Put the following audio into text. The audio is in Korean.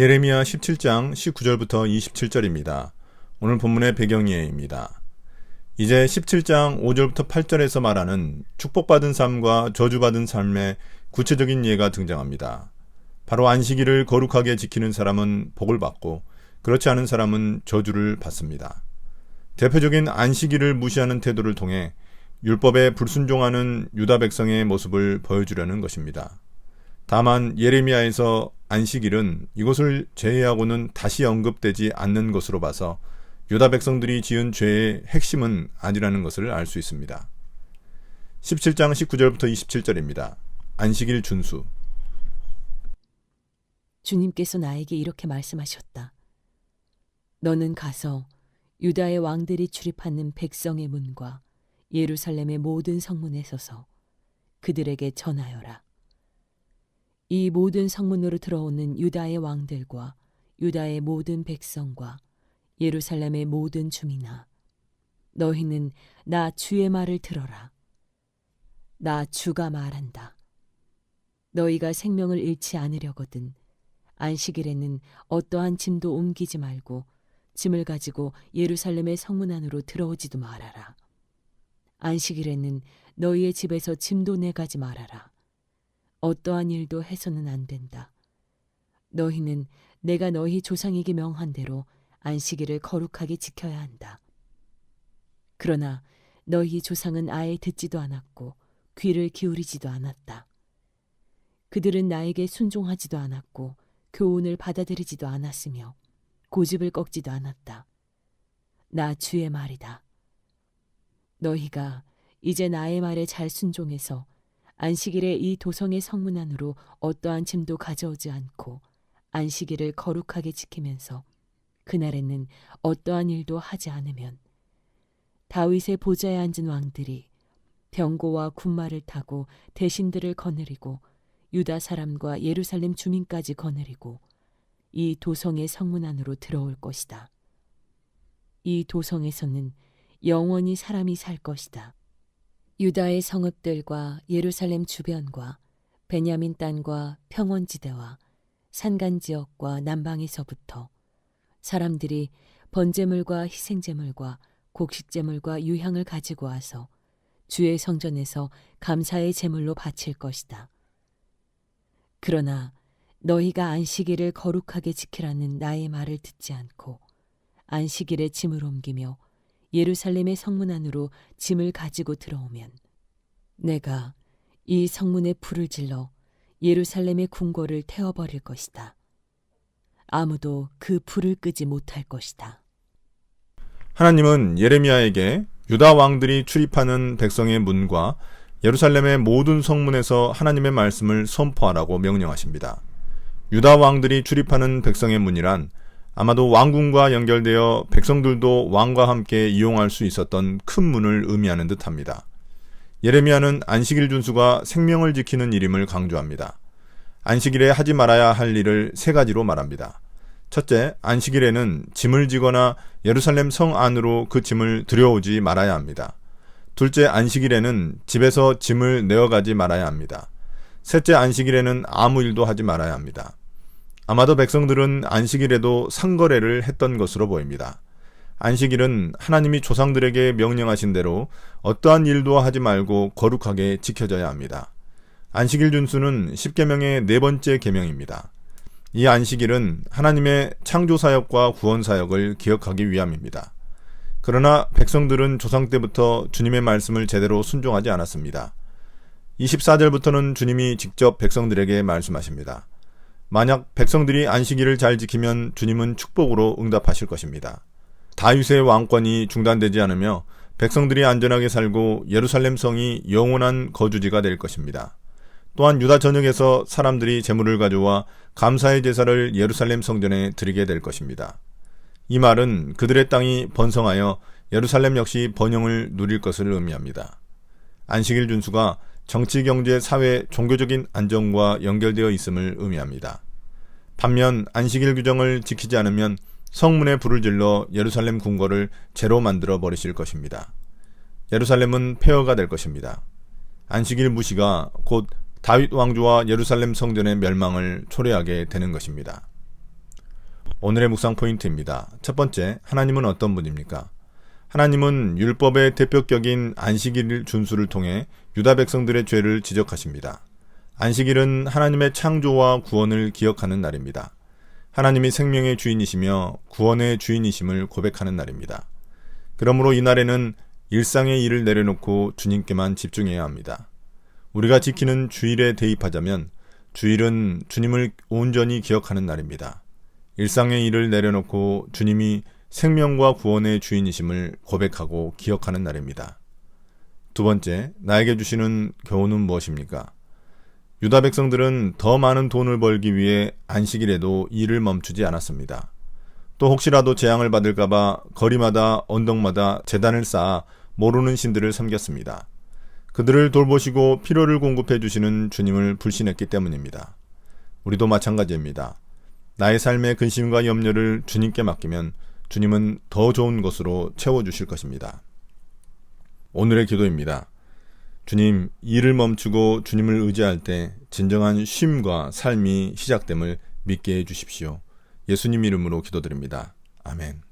예레미야 17장 19절부터 27절입니다. 오늘 본문의 배경이에요입니다. 이제 17장 5절부터 8절에서 말하는 축복받은 삶과 저주받은 삶의 구체적인 예가 등장합니다. 바로 안식일을 거룩하게 지키는 사람은 복을 받고 그렇지 않은 사람은 저주를 받습니다. 대표적인 안식일을 무시하는 태도를 통해 율법에 불순종하는 유다 백성의 모습을 보여주려는 것입니다. 다만 예레미야에서 안식일은 이것을 제외하고는 다시 언급되지 않는 것으로 봐서 유다 백성들이 지은 죄의 핵심은 아니라는 것을 알 수 있습니다. 17장 19절부터 27절입니다. 안식일 준수. 주님께서 나에게 이렇게 말씀하셨다. 너는 가서 유다의 왕들이 출입하는 백성의 문과 예루살렘의 모든 성문에 서서 그들에게 전하여라. 이 모든 성문으로 들어오는 유다의 왕들과 유다의 모든 백성과 예루살렘의 모든 주민아, 너희는 나 주의 말을 들어라. 나 주가 말한다. 너희가 생명을 잃지 않으려거든 안식일에는 어떠한 짐도 옮기지 말고 짐을 가지고 예루살렘의 성문 안으로 들어오지도 말아라. 안식일에는 너희의 집에서 짐도 내가지 말아라. 어떠한 일도 해서는 안 된다. 너희는 내가 너희 조상에게 명한 대로 안식일을 거룩하게 지켜야 한다. 그러나 너희 조상은 아예 듣지도 않았고 귀를 기울이지도 않았다. 그들은 나에게 순종하지도 않았고 교훈을 받아들이지도 않았으며 고집을 꺾지도 않았다. 나 주의 말이다. 너희가 이제 나의 말에 잘 순종해서 안식일에 이 도성의 성문 안으로 어떠한 짐도 가져오지 않고 안식일을 거룩하게 지키면서 그날에는 어떠한 일도 하지 않으면 다윗의 보좌에 앉은 왕들이 병고와 군마를 타고 대신들을 거느리고 유다 사람과 예루살렘 주민까지 거느리고 이 도성의 성문 안으로 들어올 것이다. 이 도성에서는 영원히 사람이 살 것이다. 유다의 성읍들과 예루살렘 주변과 베냐민 땅과 평원지대와 산간지역과 남방에서부터 사람들이 번제물과 희생제물과 곡식제물과 유향을 가지고 와서 주의 성전에서 감사의 제물로 바칠 것이다. 그러나 너희가 안식일을 거룩하게 지키라는 나의 말을 듣지 않고 안식일에 짐을 옮기며 예루살렘의 성문 안으로 짐을 가지고 들어오면 내가 이 성문에 불을 질러 예루살렘의 궁궐을 태워버릴 것이다. 아무도 그 불을 끄지 못할 것이다. 하나님은 예레미야에게 유다 왕들이 출입하는 백성의 문과 예루살렘의 모든 성문에서 하나님의 말씀을 선포하라고 명령하십니다. 유다 왕들이 출입하는 백성의 문이란 아마도 왕궁과 연결되어 백성들도 왕과 함께 이용할 수 있었던 큰 문을 의미하는 듯합니다. 예레미야는 안식일 준수가 생명을 지키는 일임을 강조합니다. 안식일에 하지 말아야 할 일을 세 가지로 말합니다. 첫째, 안식일에는 짐을 지거나 예루살렘 성 안으로 그 짐을 들여오지 말아야 합니다. 둘째, 안식일에는 집에서 짐을 내어가지 말아야 합니다. 셋째, 안식일에는 아무 일도 하지 말아야 합니다. 아마도 백성들은 안식일에도 상거래를 했던 것으로 보입니다. 안식일은 하나님이 조상들에게 명령하신 대로 어떠한 일도 하지 말고 거룩하게 지켜져야 합니다. 안식일 준수는 십계명의 네 번째 계명입니다. 이 안식일은 하나님의 창조사역과 구원사역을 기억하기 위함입니다. 그러나 백성들은 조상 때부터 주님의 말씀을 제대로 순종하지 않았습니다. 24절부터는 주님이 직접 백성들에게 말씀하십니다. 만약 백성들이 안식일을 잘 지키면 주님은 축복으로 응답하실 것입니다. 다윗의 왕권이 중단되지 않으며 백성들이 안전하게 살고 예루살렘 성이 영원한 거주지가 될 것입니다. 또한 유다 전역에서 사람들이 제물을 가져와 감사의 제사를 예루살렘 성전에 드리게 될 것입니다. 이 말은 그들의 땅이 번성하여 예루살렘 역시 번영을 누릴 것을 의미합니다. 안식일 준수가 정치, 경제, 사회, 종교적인 안정과 연결되어 있음을 의미합니다. 반면 안식일 규정을 지키지 않으면 성문에 불을 질러 예루살렘 궁궐을 재로 만들어 버리실 것입니다. 예루살렘은 폐허가 될 것입니다. 안식일 무시가 곧 다윗 왕조와 예루살렘 성전의 멸망을 초래하게 되는 것입니다. 오늘의 묵상 포인트입니다. 첫 번째, 하나님은 어떤 분입니까? 하나님은 율법의 대표격인 안식일 준수를 통해 유다 백성들의 죄를 지적하십니다. 안식일은 하나님의 창조와 구원을 기억하는 날입니다. 하나님이 생명의 주인이시며 구원의 주인이심을 고백하는 날입니다. 그러므로 이 날에는 일상의 일을 내려놓고 주님께만 집중해야 합니다. 우리가 지키는 주일에 대입하자면 주일은 주님을 온전히 기억하는 날입니다. 일상의 일을 내려놓고 주님이 생명과 구원의 주인이심을 고백하고 기억하는 날입니다. 두 번째, 나에게 주시는 교훈은 무엇입니까? 유다 백성들은 더 많은 돈을 벌기 위해 안식일에도 일을 멈추지 않았습니다. 또 혹시라도 재앙을 받을까봐 거리마다 언덕마다 제단을 쌓아 모르는 신들을 섬겼습니다. 그들을 돌보시고 필요를 공급해 주시는 주님을 불신했기 때문입니다. 우리도 마찬가지입니다. 나의 삶의 근심과 염려를 주님께 맡기면 주님은 더 좋은 것으로 채워주실 것입니다. 오늘의 기도입니다. 주님, 일을 멈추고 주님을 의지할 때 진정한 쉼과 삶이 시작됨을 믿게 해주십시오. 예수님 이름으로 기도드립니다. 아멘.